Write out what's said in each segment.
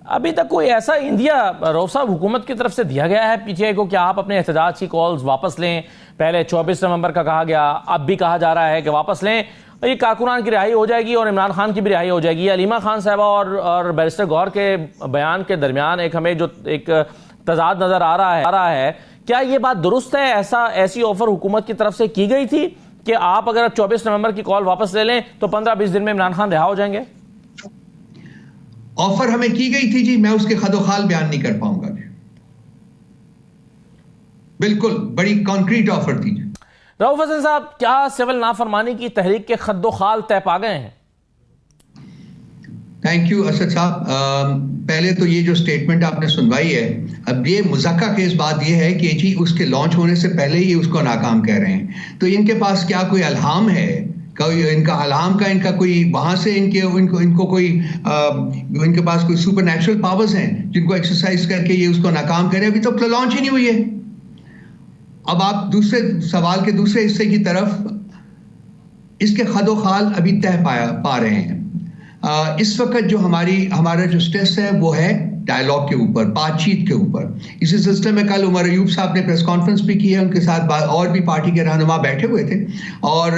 अभी तक कोई ऐसा इंदिया रऊफ साहब हुकूमत की तरफ से दिया गया है पीटीआई को कि आप अपने एहतजाज की कॉल्स वापस लें? पहले 24 नवंबर का कहा गया, अब भी कहा जा रहा है कि वापस लें, ये कारकुनान की रिहाई हो जाएगी और इमरान खान की भी रिहाई हो जाएगी। अलीमा खान साहबा और बैरिस्टर गौहर के बयान के दरमियान एक हमें जो एक तजाद नजर आ रहा है, क्या ये बात दुरुस्त है? ऐसी ऑफर हुकूमत की तरफ से की गई थी कि आप अगर 24 नवंबर की कॉल वापस ले लें तो 15-20 दिन में इमरान खान रिहा हो जाएंगे? ऑफर हमें की गई थी जी, मैं उसके खदोखाल बयान नहीं कर पाऊंगा। बिल्कुल बड़ी कॉन्क्रीट ऑफर थी। रऊफ हसन साहब, क्या सिविल नाफरमानी की तहरीक के खद्दोखाल तय पा गए हैं? थैंक यू असद साहब। पहले तो ये जो स्टेटमेंट आपने सुनवाई है, अब ये मुज़क्का केस बात ये है कि जी उसके लॉन्च होने से पहले ही उसको नाकाम कह रहे हैं, तो इनके पास क्या कोई अल्हाम है? इनका अलाम का इनका कोई वहां से इनको कोई इनके पास कोई सुपरनैचुरल पावर्स हैं जिनको एक्सरसाइज करके ये उसको नाकाम करें? अभी तो लॉन्च ही नहीं हुई है। अब आप दूसरे सवाल के दूसरे हिस्से की तरफ, इसके खदोखाल अभी तय पा रहे हैं। इस वक्त जो हमारा जो स्ट्रेस है वो है डायलॉग के ऊपर, बातचीत के ऊपर। इसी सिलसिले में कल उमर अयूब साहब ने प्रेस कॉन्फ्रेंस भी की है, उनके साथ और भी पार्टी के रहनुमा बैठे हुए थे, और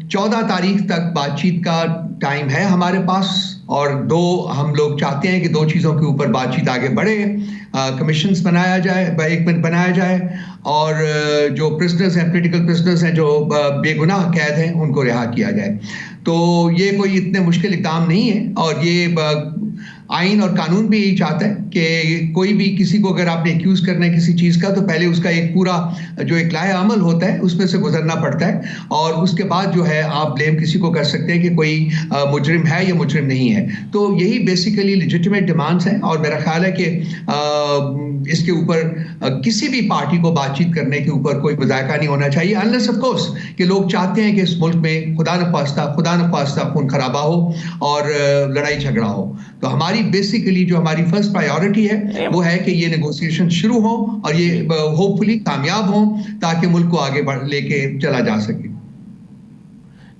14 तारीख तक बातचीत का टाइम है हमारे पास, और हम लोग चाहते हैं कि 2 चीज़ों के ऊपर बातचीत आगे बढ़े। कमीशंस बनाया जाए और जो प्रिजनर्स हैं, पॉलिटिकल प्रिजनर्स हैं, जो बेगुनाह कैद हैं, उनको रिहा किया जाए। तो ये कोई इतने मुश्किल इक़दाम नहीं है, और ये आइन और कानून भी यही चाहता है कि कोई भी किसी को अगर आपने एक्यूज करना है किसी चीज़ का, तो पहले उसका एक पूरा जो एक लाए अमल होता है उसमें से गुजरना पड़ता है, और उसके बाद जो है आप ब्लेम किसी को कर सकते हैं कि कोई मुजरिम है या मुजरिम नहीं है। तो यही बेसिकली लेजिटिमेट डिमांड्स हैं, और मेरा ख्याल है कि इसके ऊपर किसी भी पार्टी को बातचीत करने के ऊपर कोई मुज़ायका नहीं होना चाहिए, अनलेस ऑफ कोर्स कि लोग चाहते हैं कि इस मुल्क में खुदा न ख्वास्ता खून खराबा हो और लड़ाई झगड़ा हो। तो हमारी बेसिकली जो हमारी फर्स्ट प्रायोरिटी है वो है कि ये नेगोशिएशन शुरू हो और ये होपफुली कामयाब हो, ताकि मुल्क को आगे लेके चला जा सके।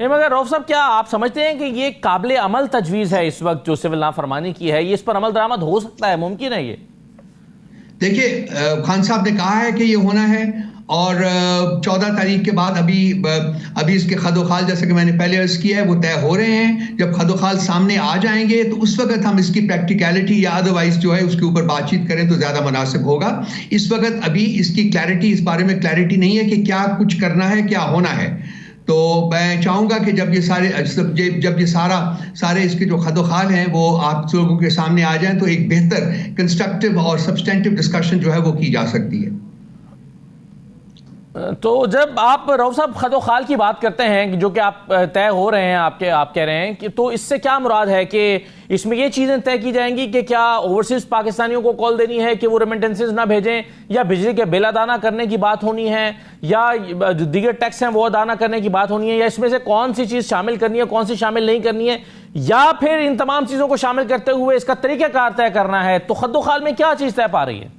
मगर रऊफ साहब, क्या आप समझते हैं कि ये काबिल अमल तजवीज़ है इस वक्त जो सिविल नाफरमानी की है, ये इस पर अमल दरामद हो सकता है, मुमकिन है ये? देखिए, खान साहब ने कहा है कि ये होना है, और 14 तारीख के बाद अभी इसके खदोखाल, जैसे कि मैंने पहले अर्ज किया है, वो तय हो रहे हैं। जब खदोखाल सामने आ जाएंगे तो उस वक्त हम इसकी प्रैक्टिकलिटी या अदरवाइज जो है उसके ऊपर बातचीत करें तो ज़्यादा मुनासिब होगा। इस वक्त अभी इसकी क्लैरिटी, इस बारे में क्लैरिटी नहीं है कि क्या कुछ करना है, क्या होना है। तो मैं चाहूँगा कि जब ये सारे इसके जो खदोखाल हैं वो आप लोगों के सामने आ जाएं, तो एक बेहतर कंस्ट्रक्टिव और सब्सटेंटिव डिस्कशन जो है वो की जा सकती है। तो जब आप रऊफ साहब खदोखाल की बात करते हैं जो कि आप तय हो रहे हैं, आप कह रहे हैं कि, तो इससे क्या मुराद है कि इसमें ये चीज़ें तय की जाएंगी कि क्या ओवरसीज पाकिस्तानियों को कॉल देनी है कि वो रेमिटेंसेस ना भेजें, या बिजली के बिल अदा ना करने की बात होनी है, या दीगर टैक्स हैं वो अदा ना करने की बात होनी है, या इसमें से कौन सी चीज़ शामिल करनी है, कौन सी शामिल नहीं करनी है, या फिर इन तमाम चीज़ों को शामिल करते हुए इसका तरीक़ाकार तय करना है? तो खदोखाल में क्या चीज़ तय पा रही है?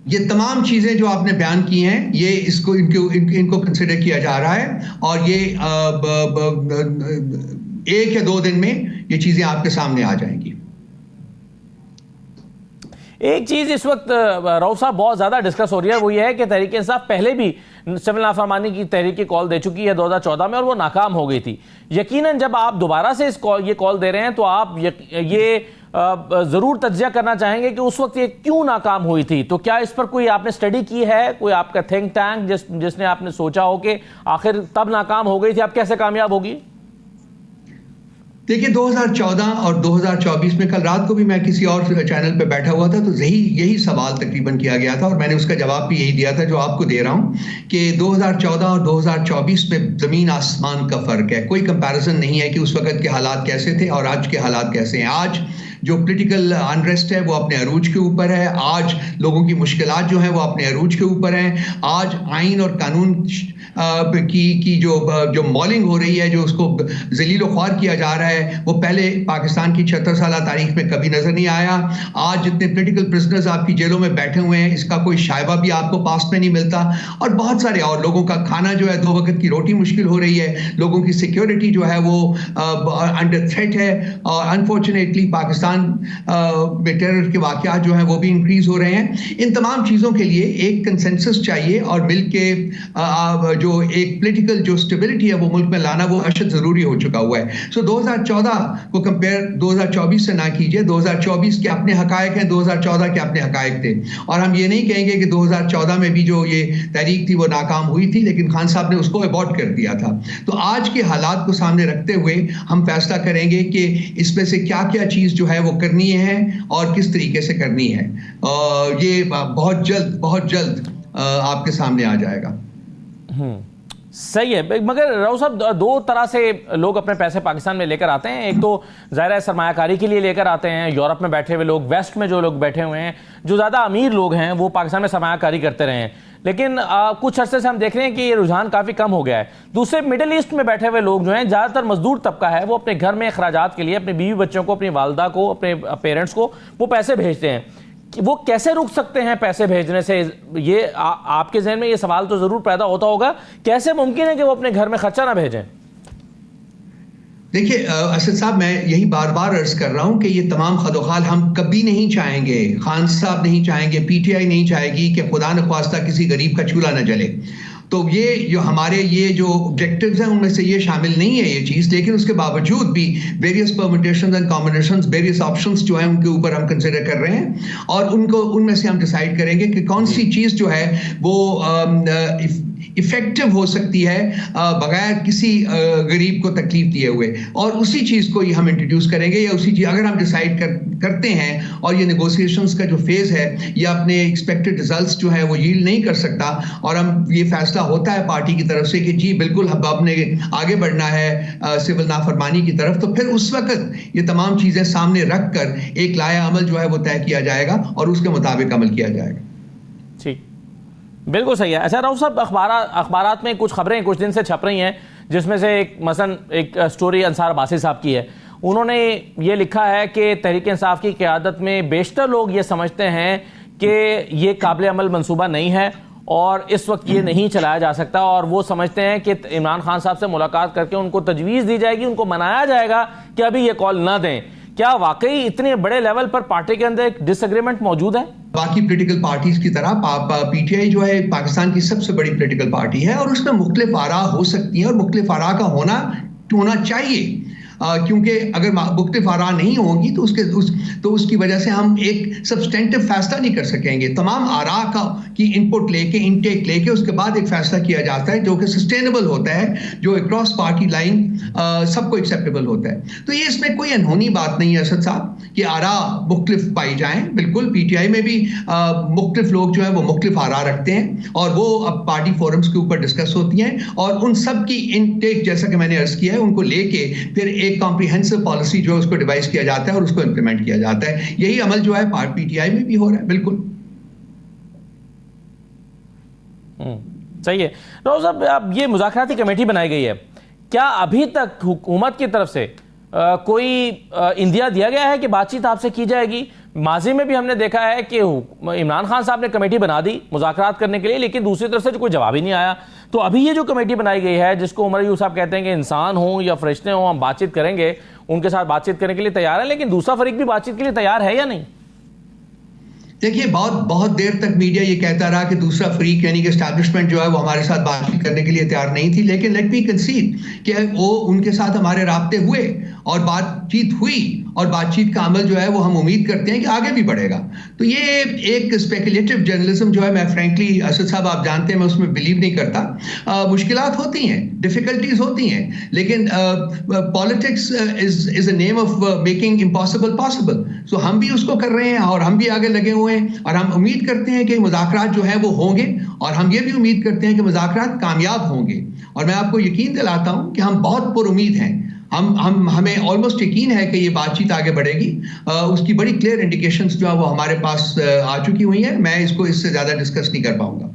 ये तमाम चीज़ें जो आपने बयान की हैं, ये इनको कंसिडर किया जा रहा है, और ये 1 या 2 दिन में ये चीज़ें आपके सामने आ जाएंगी। एक चीज़ इस वक्त रऊफ साहब बहुत ज़्यादा डिस्कस हो रही है, वो ये है कि तहरीक इंसाफ पहले भी सिविल नाफरमानी की तहरीक की कॉल दे चुकी है 2014 में, और वो नाकाम हो गई थी। यकीनन जब आप दोबारा से ये कॉल दे रहे हैं तो आप ये ज़रूर तज्जिया करना चाहेंगे कि उस वक्त ये क्यों नाकाम हुई थी। तो क्या इस पर कोई आपने स्टडी की है, कोई आपका थिंक टैंक जिसने आपने सोचा हो कि आखिर तब नाकाम हो गई थी, अब कैसे कामयाब होगी? देखिए, 2014 और 2024 में, कल रात को भी मैं किसी और चैनल पे बैठा हुआ था, तो यही सवाल तकरीबन किया गया था, और मैंने उसका जवाब भी यही दिया था जो आपको दे रहा हूँ, कि 2014 और 2024 में ज़मीन आसमान का फ़र्क है। कोई कंपैरिजन नहीं है कि उस वक्त के हालात कैसे थे और आज के हालात कैसे हैं। आज जो पॉलिटिकल अनरेस्ट है वो अपने अरूज के ऊपर है, आज लोगों की मुश्किलात जो हैं वो अपने अरूज के ऊपर हैं। आज आइन और कानून की जो मॉलिंग हो रही है, जो उसको जलील ख्वार किया जा रहा है, वो पहले पाकिस्तान की 76 साल तारीख में कभी नजर नहीं आया। आज जितने पॉलिटिकल प्रिजनर्स आपकी जेलों में बैठे हुए हैं, इसका कोई शायबा भी आपको पास में नहीं मिलता, और बहुत सारे और लोगों का खाना जो है, 2 वक्त की रोटी मुश्किल हो रही है, लोगों की सिक्योरिटी जो है वो अंडर थ्रेट है, और अनफॉर्चुनेटली पाकिस्तान अफगानिस्तान में टेरर के वाक़यात जो हैं वो भी इंक्रीज हो रहे हैं। इन तमाम चीज़ों के लिए एक कंसेंसस चाहिए और मिल के जो एक पॉलिटिकल जो स्टेबिलिटी है वो मुल्क में लाना वो अशद ज़रूरी हो चुका हुआ है। सो 2014 को कंपेयर 2024 से ना कीजिए। 2024 के अपने हकायक हैं, 2014 के अपने हकायक थे, और हम ये नहीं कहेंगे कि 2014 में भी जो ये तहरीक थी वो नाकाम हुई थी, लेकिन खान साहब ने उसको अबॉर्ट कर दिया था। तो आज के हालात को सामने रखते हुए हम फैसला करेंगे कि इसमें से क्या क्या चीज़ जो है वो करनी है और किस तरीके से करनी है। ये बहुत जल्द आपके सामने आ जाएगा। सही है, मगर राव साहब दो तरह से लोग अपने पैसे पाकिस्तान में लेकर आते हैं। एक तो ज़ाहिर है सरमायाकारी के लिए लेकर आते हैं, यूरोप में बैठे हुए लोग, वेस्ट में जो लोग बैठे हुए हैं, जो ज़्यादा अमीर लोग हैं वो पाकिस्तान में सरमायाकारी करते रहे हैं। लेकिन कुछ अरसे से हम देख रहे हैं कि ये रुझान काफ़ी कम हो गया है। दूसरे मिडिल ईस्ट में बैठे हुए लोग जो हैं, ज़्यादातर मजदूर तबका है, वो अपने घर में अखराजात के लिए अपने बीवी बच्चों को, अपनी वालदा को, अपने पेरेंट्स को वो पैसे भेजते हैं। वो कैसे रुक सकते हैं पैसे भेजने से? ये आपके जहन में ये सवाल तो जरूर पैदा होता होगा, कैसे मुमकिन है कि वो अपने घर में खर्चा ना भेजें? देखिए असद साहब, मैं यही बार बार अर्ज कर रहा हूं कि ये तमाम खदोखाल हम कभी नहीं चाहेंगे, खान साहब नहीं चाहेंगे, पीटीआई नहीं चाहेगी कि खुदा न ख्वास्ता किसी गरीब का चूल्हा न जले। तो ये जो हमारे ये जो ऑब्जेक्टिव्स हैं उनमें से ये शामिल नहीं है ये चीज़, लेकिन उसके बावजूद भी various permutations and combinations, various options जो हैं उनके ऊपर हम कंसिडर कर रहे हैं, और उनमें से हम डिसाइड करेंगे कि कौन सी चीज़ जो है वो इफेक्टिव हो सकती है बगैर किसी गरीब को तकलीफ दिए हुए, और उसी चीज़ को ही हम इंट्रोड्यूस करेंगे। या उसी चीज़ अगर हम डिसाइड करते हैं और ये नेगोशिएशंस का जो फेज़ है या अपने एक्सपेक्टेड रिजल्ट्स जो है वो यील्ड नहीं कर सकता, और हम ये फैसला होता है पार्टी की तरफ से कि जी बिल्कुल हम अपने आगे बढ़ना है सिविल नाफरमानी की तरफ, तो फिर उस वक्त ये तमाम चीज़ें सामने रख कर एक लाया अमल जो है वो तय किया जाएगा और उसके मुताबिक अमल किया जाएगा। ठीक, बिल्कुल सही है। अच्छा राव साहब, अखबारात में कुछ खबरें कुछ दिन से छप रही हैं, जिसमें से एक स्टोरी अंसार अब्बासी साहब की है। उन्होंने ये लिखा है कि तहरीक इंसाफ की क़यादत में बेशतर लोग ये समझते हैं कि ये काबिल अमल मंसूबा नहीं है और इस वक्त ये नहीं चलाया जा सकता, और वो समझते हैं कि इमरान खान साहब से मुलाकात करके उनको तजवीज़ दी जाएगी, उनको मनाया जाएगा कि अभी ये कॉल ना दें। क्या वाकई इतने बड़े लेवल पर पार्टी के अंदर एक डिसएग्रीमेंट मौजूद है? बाकी पॉलिटिकल पार्टीज की तरह पीटीआई जो है पाकिस्तान की सबसे बड़ी पॉलिटिकल पार्टी है, और उसमें मुख्तलिफ आरा हो सकती हैं और मुख्तलिफ आरा का होना चाहिए, क्योंकि अगर मुख्तलिफ आरा नहीं होंगी तो उसकी वजह से हम एक सब्सटेंटिव फैसला नहीं कर सकेंगे। तमाम आरा की इनपुट लेके, इनटेक लेके उसके बाद एक फैसला किया जाता है जो कि सस्टेनेबल होता है, जो अक्रॉस पार्टी लाइन सबको एक्सेप्टेबल होता है। तो ये इसमें कोई अनहोनी बात नहीं है असद साहब कि आरा मुख्तलिफ पाई जाएं। बिल्कुल पीटीआई में भी मुख्तलिफ लोग जो है वो मुख्तलिफ आरा रखते हैं, और वो अब पार्टी फोरम्स के ऊपर डिस्कस होती हैं, और उन सब की इनटेक, जैसा कि मैंने अर्ज किया है, उनको लेके फिर एक कॉम्प्रिहेंसिव पॉलिसी जो है उसको डिवाइस किया जाता है और उसको इंप्लीमेंट किया जाता है। यही अमल जो है पीटीआई में भी हो रहा है। बिल्कुल सही है। राव साहब, अब ये मुज़ाकराती कमेटी बनाई गई है, क्या अभी तक हुकूमत की तरफ से कोई इंदिया दिया गया है कि बातचीत आपसे की जाएगी? माजी में भी हमने देखा है कि इमरान खान साहब ने कमेटी बना दी मुज़ाकरात करने के लिए, लेकिन दूसरी तरफ से कोई जवाब ही नहीं आया। तो अभी ये जो कमेटी बनाई गई है, जिसको उमर यूसुफ साहब कहते हैं कि इंसान हो या फरिश्ते हो, हम बातचीत करेंगे, उनके साथ बातचीत करने के लिए तैयार है, लेकिन दूसरा फरीक भी बातचीत के लिए तैयार है या नहीं? देखिए, बहुत देर तक मीडिया ये कहता रहा कि दूसरा फरीक यानी कि एस्टैब्लिशमेंट जो है वो हमारे साथ बातचीत करने के लिए तैयार नहीं थी, लेकिन लेट मी कंसीड कि वो उनके साथ हमारे राब्ते हुए और बातचीत हुई, और बातचीत का अमल जो है वो हम उम्मीद करते हैं कि आगे भी बढ़ेगा। तो ये एक स्पेकुलेटिव जर्नलिज्म जो है, मैं फ्रेंकली असद साहब आप जानते हैं मैं उसमें बिलीव नहीं करता। मुश्किलात होती हैं, डिफिकल्टीज होती हैं, लेकिन politics is a name of making impossible possible. So हम भी उसको कर रहे हैं और हम भी आगे लगे हुए हैं, और हम उम्मीद करते हैं कि मुज़ाकरात जो है वो होंगे, और हम ये भी उम्मीद करते हैं कि मुज़ाकरात कामयाब होंगे। और मैं आपको यकीन दिलाता हूं कि हम बहुत पुरुमीद हैं। हमें ऑलमोस्ट यकीन है कि ये बातचीत आगे बढ़ेगी। उसकी बड़ी क्लियर इंडिकेशंस जो है वो हमारे पास आ चुकी हुई हैं। मैं इसको इससे ज्यादा डिस्कस नहीं कर पाऊंगा।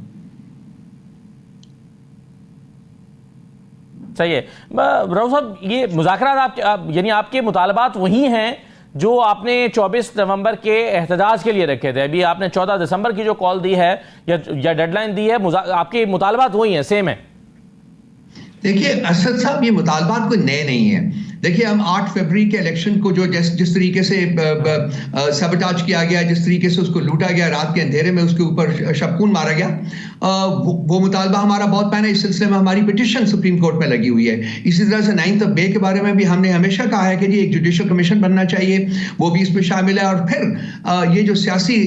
सही है। राव साहब, ये मुज़ाकरात यानी आपके मुतालबात वही हैं जो आपने 24 नवंबर के एहतजाज के लिए रखे थे। अभी आपने 14 दिसंबर की जो कॉल दी है या डेडलाइन दी है, आपके मुतालबात वही हैं, सेम है? देखिए असद साहब, ये मुतालबात कोई नए नहीं है। देखिए, हम 8 फरवरी के इलेक्शन को जो जिस तरीके से सबटाज किया गया, जिस तरीके से उसको लूटा गया, रात के अंधेरे में उसके ऊपर शबकून मारा गया, वो मुतालबा हमारा बहुत पहले इस सिलसिले में हमारी पिटिशन सुप्रीम कोर्ट में लगी हुई है। इसी तरह से 9th ऑफ मे के बारे में भी हमने हमेशा कहा है कि जी एक जुडिशल कमीशन बनना चाहिए, वो भी इसमें शामिल है। और फिर ये जो सियासी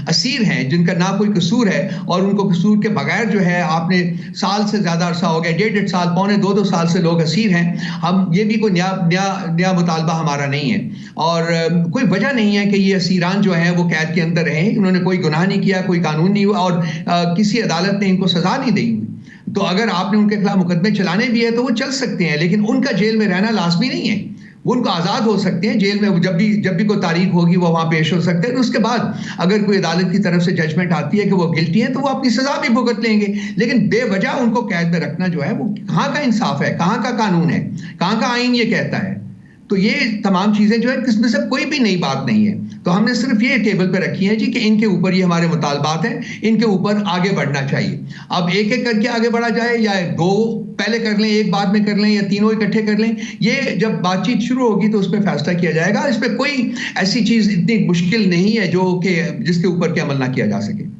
असीर हैं जिनका ना कोई कसूर है और उनको कसूर के बगैर जो है आपने साल से ज्यादा अरसा हो गया, 1.5 साल, पौने 2 साल से लोग असीर हैं, हम ये भी कोई नया मुतालबा हमारा नहीं है। और कोई वजह नहीं है कि ये असीरान जो हैं वो कैद के अंदर रहें। उन्होंने कोई गुनाह नहीं किया, कोई कानून नहीं हुआ और किसी अदालत ने इनको सजा नहीं दी। तो अगर आपने उनके खिलाफ मुकदमे चलाने भी है तो वो चल सकते हैं, लेकिन उनका जेल में रहना लाजमी नहीं है। वो उनको आज़ाद हो सकते हैं जेल में, जब भी कोई तारीख होगी वो वहाँ पेश हो सकते हैं। उसके बाद अगर कोई अदालत की तरफ से जजमेंट आती है कि वो गिल्टी हैं तो वो अपनी सजा भी भुगत लेंगे। लेकिन बेवजह उनको कैद में रखना जो है वो कहाँ का इंसाफ है, कहाँ का कानून है, कहाँ का आइन ये कहता है। तो ये तमाम चीजें जो है इसमें से कोई भी नई बात नहीं है। तो हमने सिर्फ ये टेबल पे रखी है जी कि इनके ऊपर ये हमारे मुतालबात हैं, इनके ऊपर आगे बढ़ना चाहिए। अब एक एक करके आगे बढ़ा जाए या 2 पहले कर लें, 1 बाद में कर लें या तीनों इकट्ठे कर लें, ये जब बातचीत शुरू होगी तो उस पर फैसला किया जाएगा। इस पर कोई ऐसी चीज इतनी मुश्किल नहीं है जो कि जिसके ऊपर के अमल ना किया जा सके।